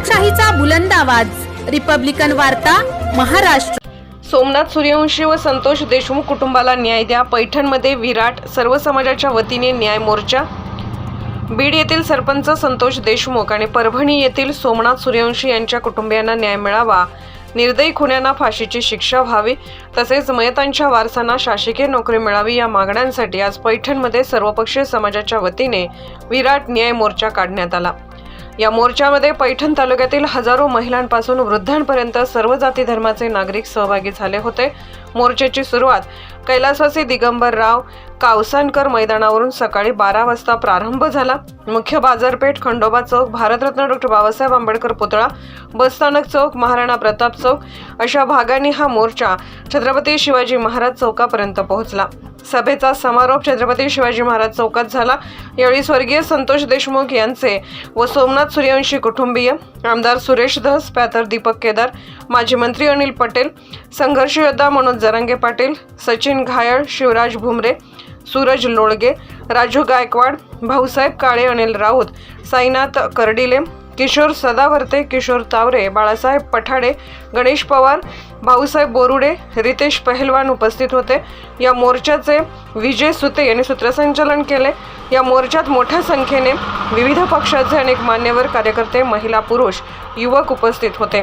लोकशाहीचा बुलंद आवाज, रिपब्लिकन वार्ता, महाराष्ट्र। सोमनाथ सूर्यवंशी व संतोष देशमुख कुटुंबाला न्याय द्या। पैठणमध्ये विराट सर्व समाजाच्या वतीने न्याय मोर्चा। बीड येथील सरपंच संतोष देशमुख आणि परभणी येथील सोमनाथ सूर्यवंशी यांच्या कुटुंबियांना न्याय मिळावा, निर्दयी खुन्यांना फाशीची शिक्षा व्हावी, तसेच मयतांच्या वारसांना शासकीय नोकरी मिळावी या मागण्यांसाठी आज पैठणमध्ये सर्वपक्षीय समाजाच्या वतीने विराट न्याय मोर्चा काढण्यात आला। या मोर्चामध्ये पैठण तालुक्यातील हजारो महिलांपासून वृद्धांपर्यंत सर्व जाती धर्माचे नागरिक सहभागी झाले होते। मोर्चाची सुरुवात कैलासवासी दिगंबर राव कावसानकर मैदानावरून सकाळी 12 वाजता प्रारंभ झाला। मुख्य बाजारपेठ, खंडोबा चौक, भारतरत्न डॉ. बाबासाहेब आंबेडकर पुतळा, बसस्थानक चौक, महाराणा प्रताप चौक अशा भागांनी हा मोर्चा छत्रपती शिवाजी महाराज चौकापर्यंत पोहोचला। सभेचा समारोप छत्रपती शिवाजी महाराज चौकात झाला। यावेळी स्वर्गीय संतोष देशमुख यांचे व सोमनाथ सूर्यवंशी कुटुंबीय, आमदार सुरेश धस, प्यातर दीपक केदार, माजी मंत्री अनिल पटेल, संघर्ष योद्धा मनोज जरांगे पाटील, सचिन घायल, शिवराज भुमरे, सूरज लोळगे, राजू गायकवाड, भाऊसाहेब काळे, अनिल राऊत, साईनाथ कर्डिले, किशोर सदावर्ते, किशोर तावरे, बाळासाहेब पठाडे, गणेश पवार, भाऊसाहेब बोरुडे, रितेश पहलवान उपस्थित होते। या मोर्चाचे विजय सुते यांनी सूत्रसंचालन केले। या मोर्चात मोठ्या संख्येने विविध पक्षाचे अनेक मान्यवर, कार्यकर्ते, महिला, पुरुष, युवक उपस्थित होते।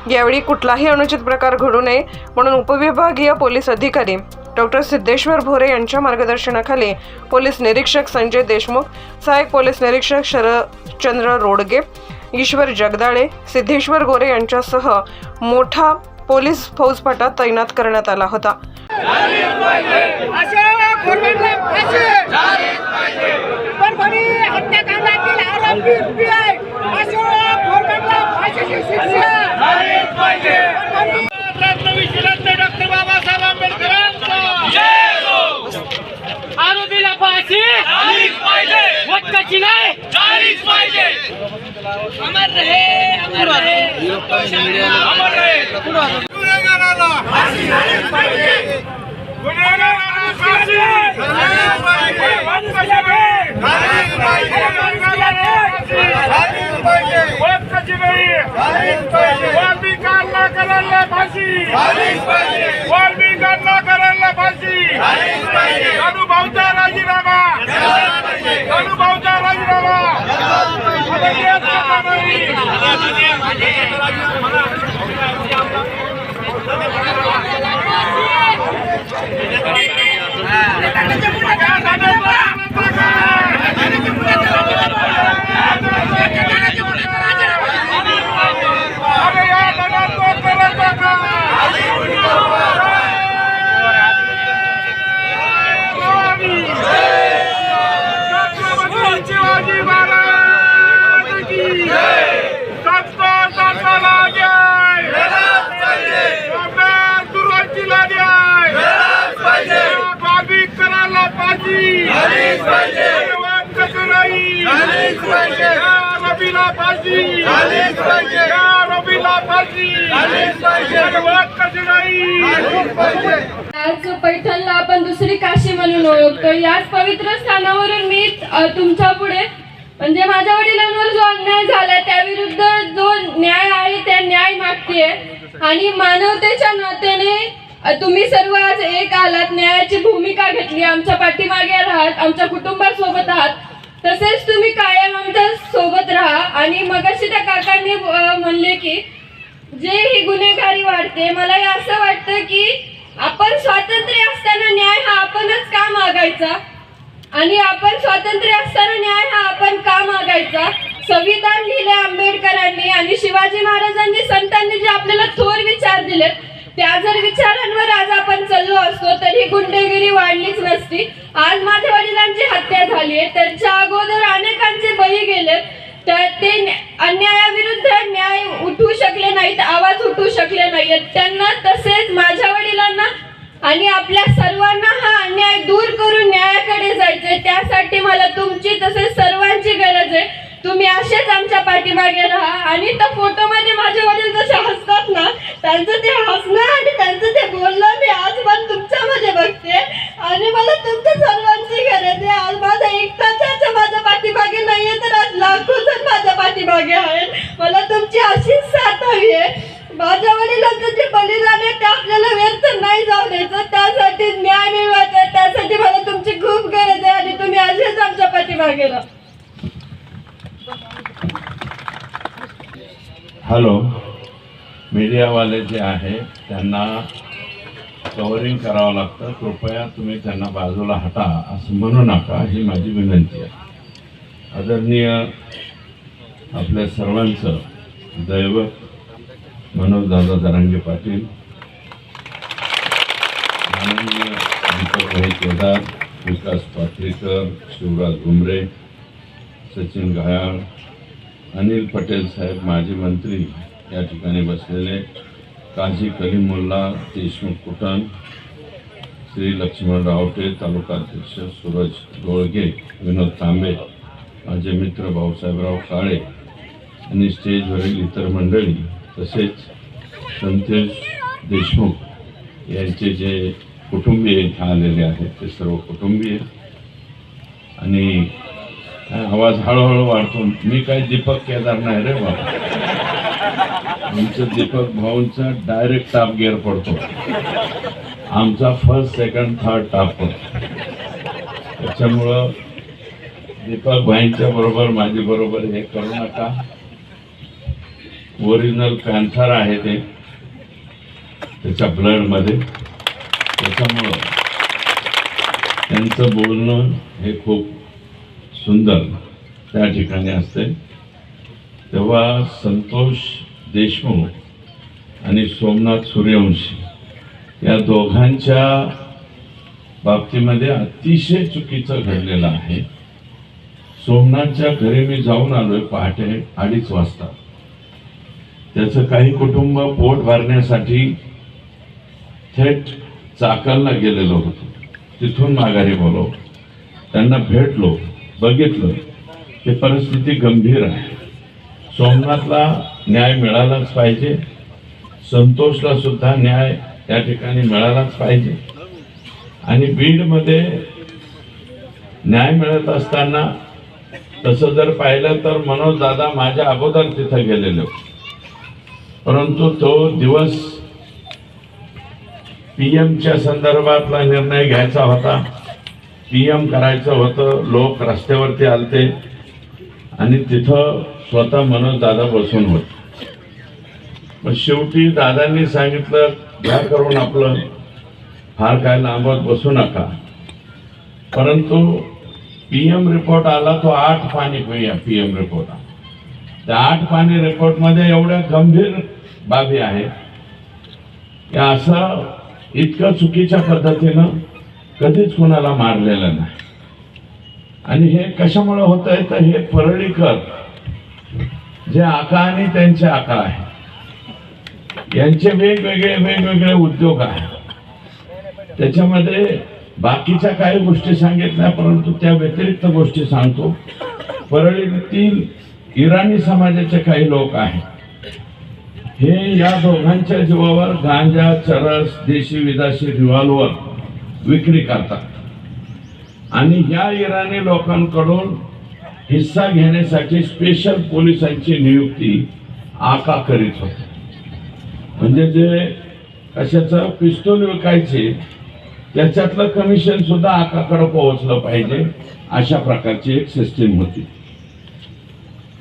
यावेळी कुठलाही अनुचित प्रकार घडू नये म्हणून उपविभागीय पोलीस अधिकारी डॉ. सिद्धेश्वर भोरे यांच्या मार्गदर्शनाखाली पोलीस निरीक्षक संजय देशमुख, सहाय्यक पोलीस निरीक्षक शरदचंद्र रोडगे, ईश्वर जगदाळे, सिद्धेश्वर गोरे यांच्यासह मोठा पोलीस फौजफाटा तैनात करण्यात आला होता। आरोपीला फाशी झालीच पाहिजे, वटकाची नाही झालीच पाहिजे। अमर रहे, अमर रहे, अमर रहे। गुन्हेगाराला फाशी झालीच पाहिजे, गुन्हेगाराला फाशी झालीच पाहिजे, वटकाची नाही झालीच पाहिजे, झालीच पाहिजे, वटकाची नाही झालीच पाहिजे, वाल्मिकांना करायला फाशी झालीच पाहिजे, वाल्मिकांना करायला फाशी झालीच पाहिजे, भाऊचा राजीनामा, भाऊचा राजीनामा, आज पैठणला आपण दुसरी काशी म्हणून ओळखतो। याच पवित्र स्थानावरून मी तुमच्या पुढे म्हणजे माझ्या वडिलांवर जो अन्याय झाला त्याविरुद्ध जो न्याय आहे त्या न्याय मागतेय आणि मानवतेच्या नात्याने तुम्ही सर्व आज एक आलात, न्यायाची भूमिका घेतली, आमच्या पाठीमागे आहात, आमच्या कुटुंबासोबत आहात, तसेच तुम्ही कायम आमच्या सोबत राहा। आणि मगाशी त्या काकांनी म्हणले की जे ही गुन्हेगारी वाढते, मला असं वाटतं की आपण स्वातंत्र्य असताना न्याय हा आपणच का मागायचा आणि आपण स्वातंत्र्य असताना न्याय हा आपण का मागायचा। संविधान लिहिले आंबेडकरांनी आणि शिवाजी महाराजांनी, संतांनी जे आपल्याला थोर विचार दिलेत त्या जर विचारांवर आज आपण चाललो असतो तरी गुंडेगिरी वाढलीच नसती। आज माझ्या वडिलांची हत्या झाली आहे, त्यांच्या अगोदर अनेकांचे बळी गेलेत, तर ते अन्यायाविरुद्ध न्याय उठवू शकले नाहीत, आवाज उठवू शकले नाहीत त्यांना। तसेच माझ्या वडिलांना आणि आपल्या सर्वांना हा अन्याय दूर करून न्यायाकडे जायचे, त्यासाठी मला तुमची तसेच सर्वांची गरज आहे। तुम्ही असेच आमच्या पाठीमागे राहा आणि त्या फोटोमध्ये माझे वडील जसे हसतात ना, त्यांचं ते हसणं आणि त्यांचं ते बोलणं मी आज पण तुमच्यामध्ये बघते आणि मला तुमच्या सर्वांची गरज आहे। आज माझा एकटाच माझ्या पाठीमागे नाहीये, तर आज लाखो जण माझ्या पाठीमागे आहेत। मला तुमची अशीच साथ हवी आहे. माझ्या वडिलांचं जे बलिदान आहे ते आपल्याला व्यर्थ नाही जाऊ द्यायचं. त्यासाठी न्याय मिळवायचा, त्यासाठी मला तुमची खूप गरज आहे आणि तुम्ही असेच आमच्या पाठीमागे राहा. हॅलो, मीडियावाले जे आहे त्यांना कव्हरिंग करावं लागतं, कृपया तुम्ही त्यांना बाजूला हटा असं म्हणू नका, ही माझी विनंती आहे. आदरणीय आपल्या सर्वांचं दैवत मनोजदादा जरांगे पाटील, माननीय दीपकभाई केदार, विकास पात्रीकर, शिवराज घुमरे, सचिन घायाळ, अनिल पटेल साहेब, माजी मंत्री या ठिकाणी बसलेले, काझी कलीमुल्ला, देशमुख कुटन, श्री लक्ष्मण रावटे, तालुकाध्यक्ष सूरज गोळगे, विनोद तांबे, माझे मित्र भाऊसाहेबराव काळे आणि स्टेजवरील इतर मंडळी, तसेच संतोष देशमुख यांचे जे कुटुंबीय इथे आलेले आहेत ते सर्व कुटुंबीय. आणि आवाज हळूहळू वाढतो. मी काय दीपक केदार नाही रे बाबा, आमचं दीपक भाऊंचा डायरेक्ट टॉप गिअर पडतो, आमचा फर्स्ट सेकंड थर्ड टॉप पडतो. त्याच्यामुळं दीपक भाईंच्या बरोबर माझी बरोबर हे करू नका. ओरिजिनल पॅन्थर आहे ते त्याच्या ब्लडमध्ये, त्याच्यामुळं त्यांचं बोलणं हे खूप सुंदर त्या ठिकाणी असते. तेव्हा संतोष देशमुख आणि सोमनाथ सूर्यवंशी या दोघांच्या बाबतीमध्ये अतिशय चुकीचं घडलेलं आहे. सोमनाथच्या घरी मी जाऊन आलोय पहाटे 2:30 वाजता. त्याचं काही कुटुंब पोट भरण्यासाठी थेट चाकणला गेलेलं होतं. तिथून माघारी बोलव, त्यांना भेटलो, बघितलं, ते परिस्थिती गंभीर आहे. सोमनाथला न्याय मिळालाच पाहिजे, संतोषला सुद्धा न्याय त्या ठिकाणी मिळालाच पाहिजे. आणि बीडमध्ये न्याय मिळत असताना तसं जर पाहिलं तर मनोज दादा माझ्या अगोदर तिथं गेलेले होते, परंतु तो दिवस पीएमच्या संदर्भातला निर्णय घ्यायचा होता, पीएम करायचं होतं. लोक रस्त्यावरती आलते आणि तिथं स्वतः मनोज दादा बसून होते. मग शेवटी दादांनी सांगितलं घ्या करून आपलं, फार काय लांबत बसू नका. परंतु पीएम रिपोर्ट आला तो 8 पानी पीएम रिपोर्ट. त्या 8 पानी रिपोर्टमध्ये एवढ्या गंभीर बाबी आहेत की असं इतकं चुकीच्या पद्धतीनं कधीच कोणाला मारलेलं नाही. आणि हे कशामुळे होत आहे तर हे परळीकर जे आका आणि त्यांचे आका आहे यांचे वेगवेगळे उद्योग आहेत. त्याच्यामध्ये बाकीच्या काही गोष्टी सांगितल्या, परंतु त्या व्यतिरिक्त गोष्टी सांगतो. परळीतील इराणी समाजाचे काही लोक आहेत, हे या दोघांच्या जीवावर गांजा, चरस, देशी विदेशी रिव्हॉल्वर विक्री करतात. आणि या इराणी लोकांकडून हिस्सा घेण्यासाठी स्पेशल पोलिसांची नियुक्ती आका करीत होते. म्हणजे जे कशाचं पिस्तूल विकायचे त्याच्यातलं कमिशन सुद्धा आकाकडे पोहोचलं पाहिजे, अशा प्रकारची एक सिस्टीम होती.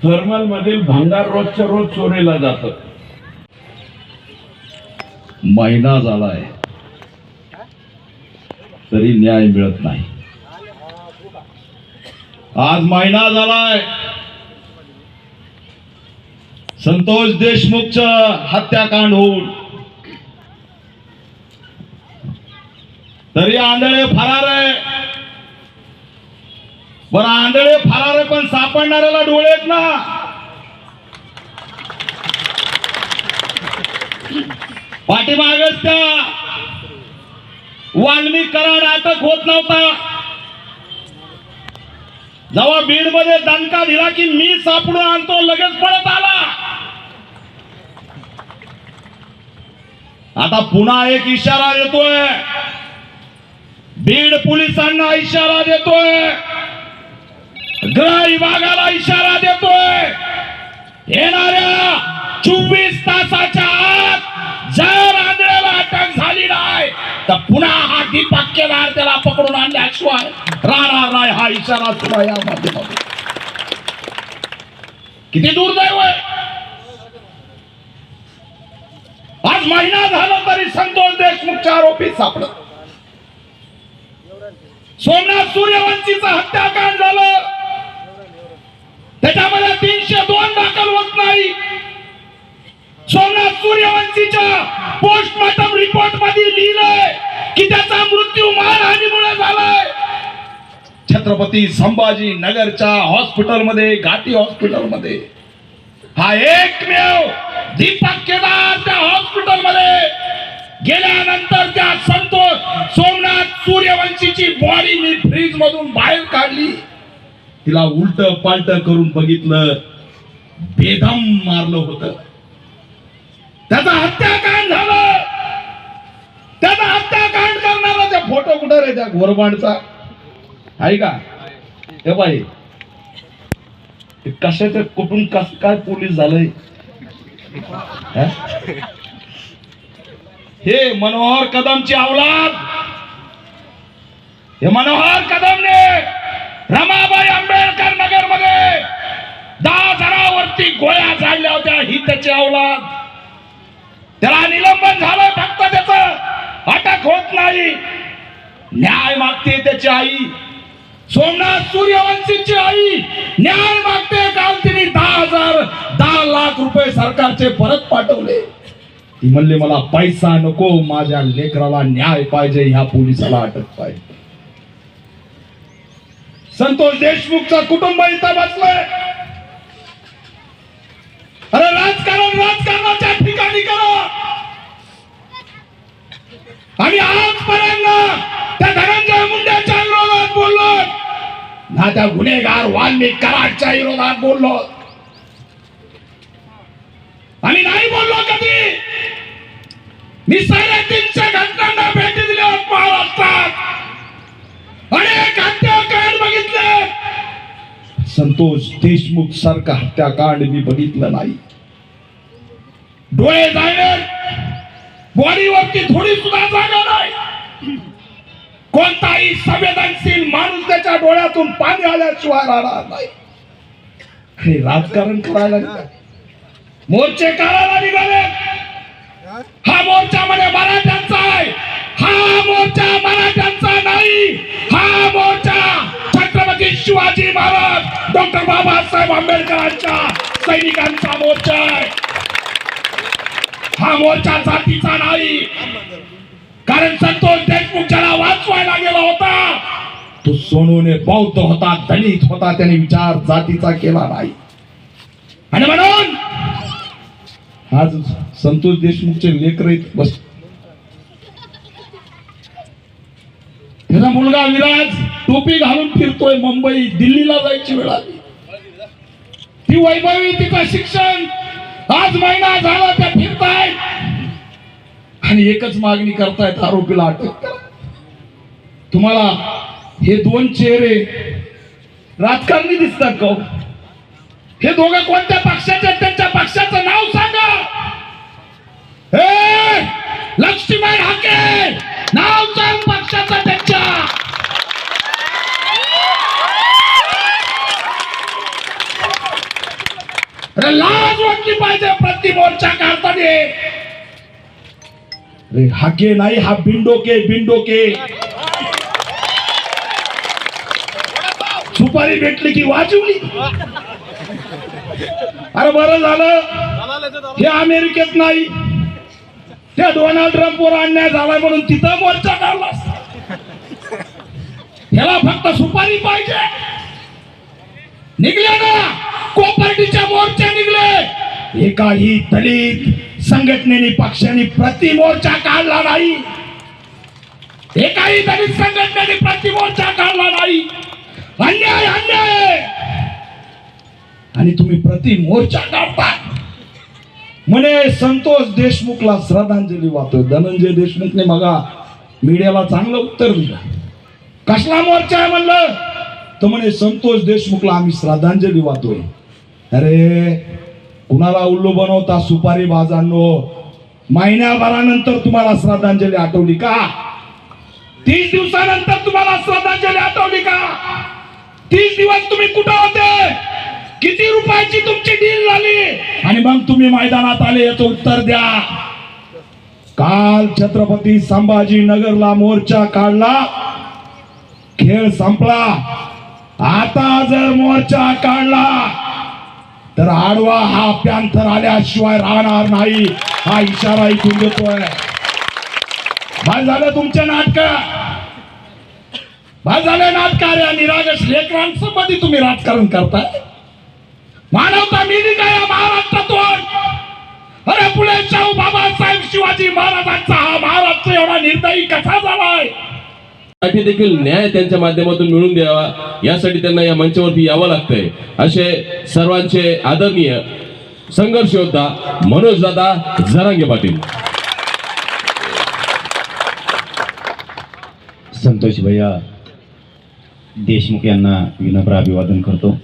थर्मल मधील भंगार रोजच्या रोज चोरीला जातं. महिना झालाय तरी न्याय मिळत नाही. आज महिना झालाय संतोष देशमुखचं हत्याकांड होऊन, तरी आंधळे फरार आहे. बरं, आंधळे फरार आहे पण सापडणाऱ्याला डोळे आहेत ना. पाठीमागच त्या वाल्मिक कराड अटक होत नव्हता. जेव्हा बीड मध्ये दणका दिला की मी सापडून आणतो, लगेच पळत आला. आता पुन्हा एक इशारा देतोय, बीड पोलिसांना इशारा देतोय, गृह विभागाला इशारा देतोय. येणाऱ्या 24 तासाच्या आत जर आंधळ्याला अटक झाली नाही तर पुन्हा हा दीपक केदार त्याला पकडून आणल्याशिवाय राहणार नाही, हा इशारा सुद्धा या माध्यमातून. किती दुर्दैव आहे. आज महिना झाला तरी संतोष देशमुखचे आरोपी सापडत. सोमनाथ सूर्यवंशीचा हत्याकांड झालं, त्याच्यामध्ये 302 दाखल होत नाही. सोमनाथ सूर्यवंशीच्या पोस्टमॉर्टम रिपोर्ट मध्ये लिहिलंय की त्याचा मृत्यू मारहाणीमुळे झालाय. छत्रपती संभाजी नगरच्या हॉस्पिटलमध्ये, घाटी हॉस्पिटलमध्ये हा एकमेव दीपक केदार त्या हॉस्पिटलमध्ये गेल्यानंतर त्या सोमनाथ सूर्यवंशीची बॉडी मी फ्रीज मधून बाहेर काढली, तिला उलट पालट करून बघितलं, बेदम मारलं होतं. त्याचा हत्याकांड झालं. त्याचा हत्याकांड करणारा त्या फोटो कुठं रे त्या घोरबाडचा आहे का? हे बाई कशाचं कुठून कस काय पोलीस झालंय? हे मनोहर कदमची औलाद, हे मनोहर कदमने रमाबाई आंबेडकर नगर मध्ये 10 जणांवरती गोळ्या झाडल्या होत्या. ही त्याची औलाद. त्याला निलंबन झालं, फक्त त्याचं अटक होत नाही. न्याय मागते त्याची आई, सोमनाथ सूर्यवंशीची आई न्याय मागते. काल तिने 10 लाख रुपये सरकारचे परत पाठवले. ती म्हणले मला पैसा नको, माझ्या लेकराला न्याय पाहिजे, ह्या पोलिसाला अटक पाहिजे. संतोष देशमुखचा कुटुंब इथं बसलंय. अरे राजकारण राजकारणाच्या ठिकाणी करा. आम्ही आजपर्यंत त्या धनंजय मुंडेच्या विरोधात बोललो ना, त्या गुन्हेगार वाल्मिक कराडच्या विरोधात बोललो. आम्ही नाही बोललो कधी. मी 350 घटनांना भेटी दिल्या महाराष्ट्रात, अनेक हत्याकांड बघितले. संतोष देशमुख सारखा हत्याकांड मी बघितलं नाही. डोळे जाणे, बॉडीवरती थोडी सुद्धा जागा नाही. कोणताही संवेदनशील माणूस त्याच्या डोळ्यातून पाणी आल्याशिवाय राहणार नाही. हे राजकारण करायला निघाले, मोर्चे करायला निघाले. हा मोर्चा मध्ये मराठ्यांचा आहे. हा मोर्चा मराठ्यांचा नाही. हा मोर्चा छत्रपती शिवाजी महाराज, डॉक्टर बाबासाहेब आंबेडकरांच्या सैनिकांचा मोर्चा आहे. हा मोर्चा जातीचा नाही. कारण संतोष देशमुख ज्याला वाचवायला गेला होता तो सोनूने बौद्ध होता, दलित होता, त्याने विचार जातीचा केला नाही. आणि म्हणून आज संतोष देशमुखचे लेकर बस, त्याचा मुलगा विराज टोपी घालून फिरतोय. मुंबई दिल्लीला जायची वेळ आली. ती वैभवी, तिचं शिक्षण, आज महिना झाला त्या फिरतायत आणि एकच मागणी करतायत, आरोपीला अटक करा. तुम्हाला हे 2 चेहरे राजकारणी दिसतात का? हे दोघं कोणत्या पक्षाचे? त्यांच्या पक्षाचं नाव सांगा. हे लक्ष्मण हाके नाव सांग पक्षाचं त्यांच्या. लाज वाटली पाहिजे प्रति मोर्चा काढताना. हाके नाही, हा बिंडोके. सुपारी भेटली की वाजवली. अरे बरं झालं हे अमेरिकेत नाही, त्या डोनाल्ड ट्रम्पवर अन्याय झालाय म्हणून तिथं मोर्चा काढला. ह्याला फक्त सुपारी पाहिजे. निघले ना कोपर्डीच्या मोर्चा निघले. एकाही दलित संघटनेने पक्षाने प्रति मोर्चा काढला नाही. एकाही दलित संघटनेने प्रति मोर्चा काढला नाही. अन्याय अन्याय. आणि तुम्ही प्रति मोर्चा काढता. म्हणे संतोष देशमुखला श्रद्धांजली वाहतोय. धनंजय देशमुखने मगा मीडियाला चांगलं उत्तर दिलं. कसला मोर्चा आहे म्हणलं तर म्हणे संतोष देशमुखला आम्ही श्रद्धांजली वाहतोय. अरे कुणाला उल्लू बनवता सुपारी बाजांनो? महिन्याभरानंतर तुम्हाला श्रद्धांजली आठवली का? 30 दिवसानंतर तुम्हाला श्रद्धांजली आठवली का? 30 दिवस तुम्ही कुठं होते? किती रुपयाची तुमची डील झाली आणि मग तुम्ही मैदानात आले? याचं उत्तर द्या. काल छत्रपती संभाजीनगरला मोर्चा काढला, खेळ संपला. आता जर मोर्चा काढला तर आडवा हा पॅन्थर आल्याशिवाय राहणार नाही, हा इशारा इथून देतोय. काय झालं तुमचे नाटक? काय झालं नाटक? या निरागस लेकरांसंबंधी तुम्ही राजकारण करताय. मानवता मिली का या महाराष्ट्रातून? अरे पुढे शाहू बाबासाहेब शिवाजी महाराजांचा हा महाराष्ट्र एवढा निर्दयी कसा झालाय? साठी देखील न्याय त्यांच्या माध्यमातून मिळून द्यावा, यासाठी त्यांना या मंचावरती यावं लागतंय. असे सर्वांचे आदरणीय संघर्ष योद्धा मनोजदादा जरांगे पाटील. संतोष भैया देशमुख यांना विनम्र अभिवादन करतो.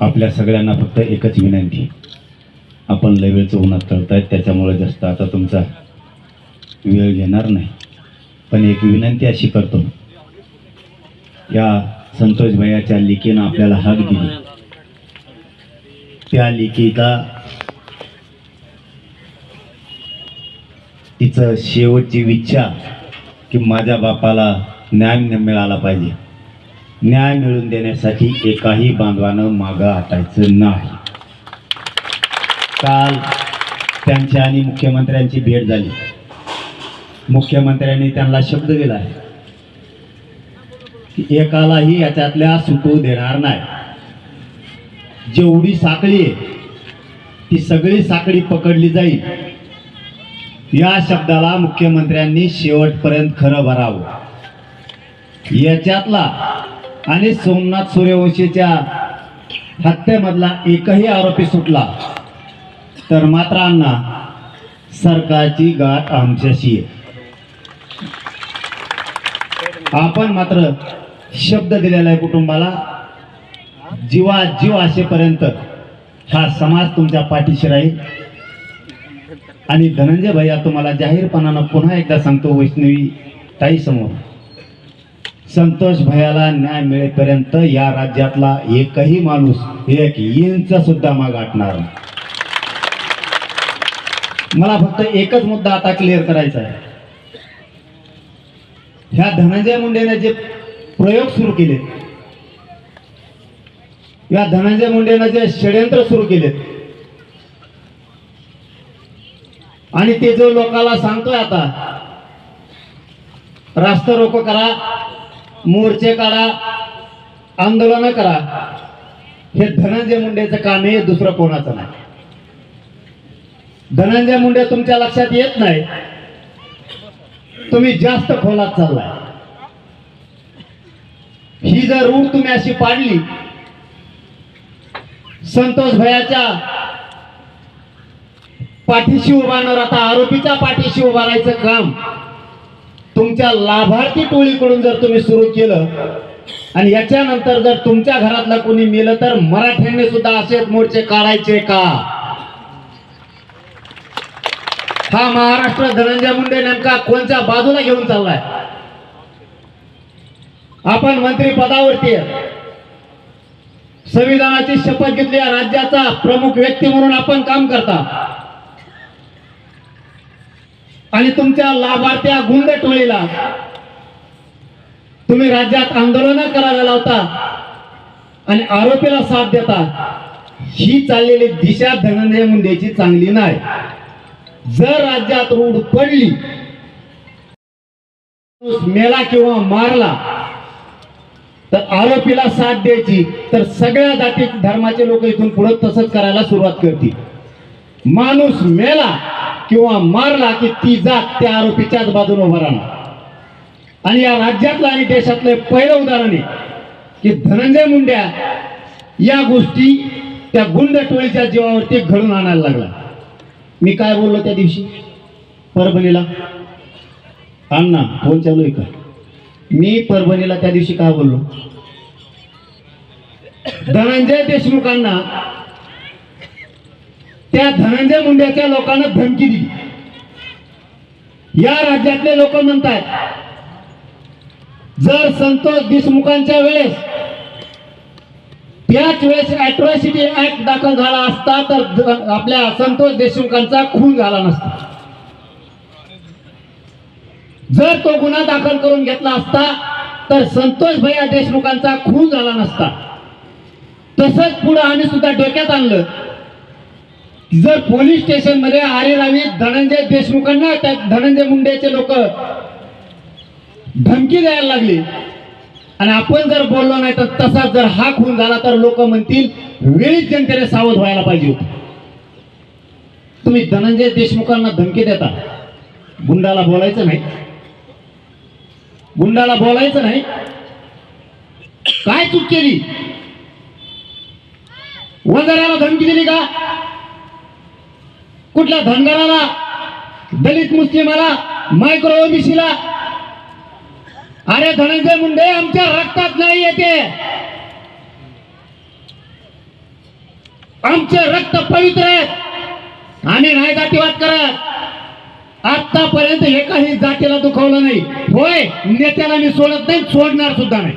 आपल्या सगळ्यांना फक्त एकच विनंती, आपण लय वेळचं उन्हात तळतायत, त्याच्यामुळे जास्त आता तुमचा वेळ घेणार नाही. पण एक विनंती अशी करतो, या संतोष भैयाच्या लेकीनं आपल्याला हाक दिली, त्या लेकीला तिचं शेवटची इच्छा की माझ्या बापाला न्याय मिळाला पाहिजे. न्याय मिळवून देण्यासाठी एकाही बांधवानं मागं हटायचं नाही. काल त्यांच्या आणि मुख्यमंत्र्यांची भेट झाली. मुख्यमंत्र्यांनी त्यांना शब्द दिला आहे की एकालाही याच्यातल्या सुटू देणार नाही. जेवढी साखळी आहे ती सगळी साखळी पकडली जाईल. या शब्दाला मुख्यमंत्र्यांनी शेवटपर्यंत खरं भरावं. याच्यातला आणि सोमनाथ सूर्यवंशीच्या हत्येमधला एकही आरोपी सुटला तर मात्र अण्णा सरकारची गाठ आमच्याशी आहे. आपण मात्र शब्द दिलेला आहे कुटुंबाला, जीवाजीव असेपर्यंत हा समाज तुमच्या पाठीशी राहील. आणि धनंजय भैया तुम्हाला जाहीरपणानं पुन्हा एकदा सांगतो, वैष्णवी ताई समोर, संतोष भैयाला न्याय मिळेपर्यंत या राज्यातला एकही माणूस 1 इंच सुद्धा माग हटणार नाही. मला फक्त एकच मुद्दा आता क्लिअर करायचा आहे. ह्या धनंजय मुंडेने जे प्रयोग सुरू केले, या धनंजय मुंडेने जे षडयंत्र सुरू केले आणि ते जो लोकांना सांगतोय आता रास्ता रोको करा, मोर्चे काढा, आंदोलन करा, हे धनंजय मुंडेचं काम आहे, दुसरं कोणाचं नाही. धनंजय मुंडे तुमच्या लक्षात येत नाही, तुम्ही जास्त खोलात चाललाय. ही जर रूढ तुम्ही अशी पाडली, संतोष भैयाच्या पाठीशी उभा न राहता आरोपीच्या पाठीशी उभा राहायचं काम तुमच्या लाभार्थी टोळीकडून जर तुम्ही सुरू केलं आणि याच्यानंतर जर तुमच्या घरातला कोणी मेलं तर मराठ्यांनी सुद्धा असेच मोर्चे काढायचे का? हा महाराष्ट्र धनंजय मुंडे नेमका कोणत्या बाजूला घेऊन चाललाय? आपण मंत्री पदावरती संविधानाची शपथ घेतली, या राज्याचा प्रमुख व्यक्ती म्हणून आपण काम करता आणि तुमच्या लाभार्थ्या गुंड टोळीला तुम्ही राज्यात आंदोलन करायला लावता आणि आरोपीला साथ देता. ही चाललेली दिशा धनंजय मुंडेची चांगली नाही. जर राज्यात रूढ पडली, मेला किंवा मारला तर आरोपीला साथ द्यायची, तर सगळ्या जाती धर्माचे लोक इथून पुढे तसंच करायला सुरुवात करतील. माणूस मेला किंवा मारला की ती जात त्या आरोपीच्याच बाजूने उभा राहणार. आणि या राज्यातलं आणि देशातलं पहिलं उदाहरण आहे की धनंजय मुंड्या या गोष्टी त्या गुंड टोळीच्या जीवावरती घडून आणायला लागला. मी काय बोललो त्या दिवशी परभणीला? अण्णा फोन चालू आहे का? मी परभणीला त्या दिवशी काय बोललो? धनंजय देशमुखांना त्या धनंजय मुंडेच्या लोकांना धमकी दिली. या राज्यातले लोक म्हणतात जर संतोष देशमुखांच्या वेळेस त्याच वेळेस अॅट्रॉसिटी ऍक्ट दाखल झाला असता तर आपल्या संतोष देशमुखांचा खून झाला नसता. जर तो गुन्हा दाखल करून घेतला असता तर संतोष भैया देशमुखांचा खून झाला नसता. तसंच पुढे आम्ही सुद्धा डोक्यात आणलं जर पोलीस स्टेशन मध्ये आरेरावी धनंजय देशमुखांना त्या धनंजय मुंडेचे लोक धमकी द्यायला लागली आणि आपण जर बोललो नाही तर तसाच जर हा खून झाला तर लोक म्हणतील वेळीच जनतेने सावध व्हायला पाहिजे होतं. तुम्ही धनंजय देशमुखांना धमकी देता, गुंडाला बोलायचं नाही, गुंडाला बोलायचं नाही. काय चूक केली? वंजाराला धमकी दिली का? कुठल्या धनगराला, दलित मुस्लिमाला, मायक्रो ओबीसीला? अरे धनंजय मुंडे आमच्या रक्तात नाही येते, आमचे रक्त पवित्र आहेत, आम्ही नाही जातीवाद करत. आतापर्यंत एकाही जातीला दुखवलं नाही. होय, नेत्याला मी सोडत नाही, सोडणार सुद्धा नाही.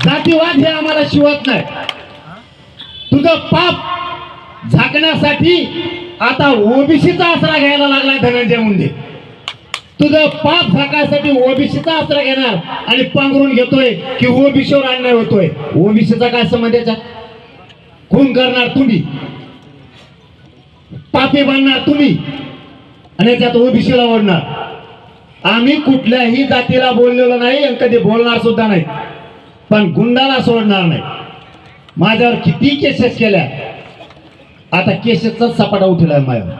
जातीवाद हे आम्हाला शिवत नाही. तुझं पाप झाकण्यासाठी आता ओबीसीचा आसरा घ्यायला लागलाय धनंजय मुंडे. तुझं पाप झाकायसाठी ओबीसीचा आसरा घेणार आणि पांघरून घेतोय की ओबीसीवर अन्याय होतोय. ओबीसीचा काय संबंध याचा? खून करणार तुम्ही, पापी बनणार तुम्ही आणि त्यात ओबीसीला ओढणार. आम्ही कुठल्याही जातीला बोललेलो नाही आणि कधी बोलणार सुद्धा नाही, पण गुंडाला सोडणार नाही. माझ्यावर किती केसेस केल्या, आता केसेसचा सपाटा उठलाय माझ्यावर.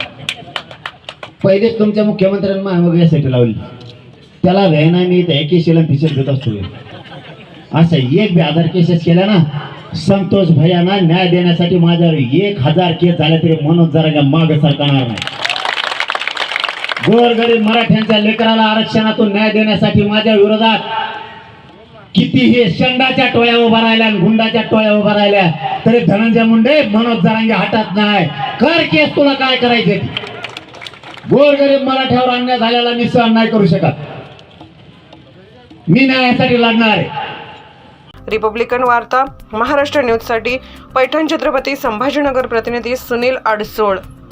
पहिलेच तुमच्या मुख्यमंत्र्यांनी माझ्यावर यासाठी लावली, त्याला व्यायना मी त्या केसेला फिचर देत असतो. असं 1,000 केसेस केल्या ना, संतोष भैयांना न्याय देण्यासाठी माझ्यावर 1,000 केस झाल्या तरी मनोज जरांगे मागे सरकणार नाही. गोरगरीब मराठ्यांच्या लेकराला आरक्षणातून न्याय देण्यासाठी माझ्या विरोधात कितीही शंडाच्या टोळ्या उभा राहिल्या आणि गुंडाच्या टोळ्या उभा राहिल्या तरी धनंजय मुंडे, मनोज जरांगे हटत नाही. कर केस, तुला काय करायचे? गोरगरीब मराठ्यावर अन्याय झालेला मी सहन नाही करू शकत. मी न्यायासाठी लढणार आहे. रिपब्लिकन वार्ता महाराष्ट्र न्यूजसाठी पैठण छत्रपती संभाजीनगर प्रतिनिधी सुनील अडसोळ.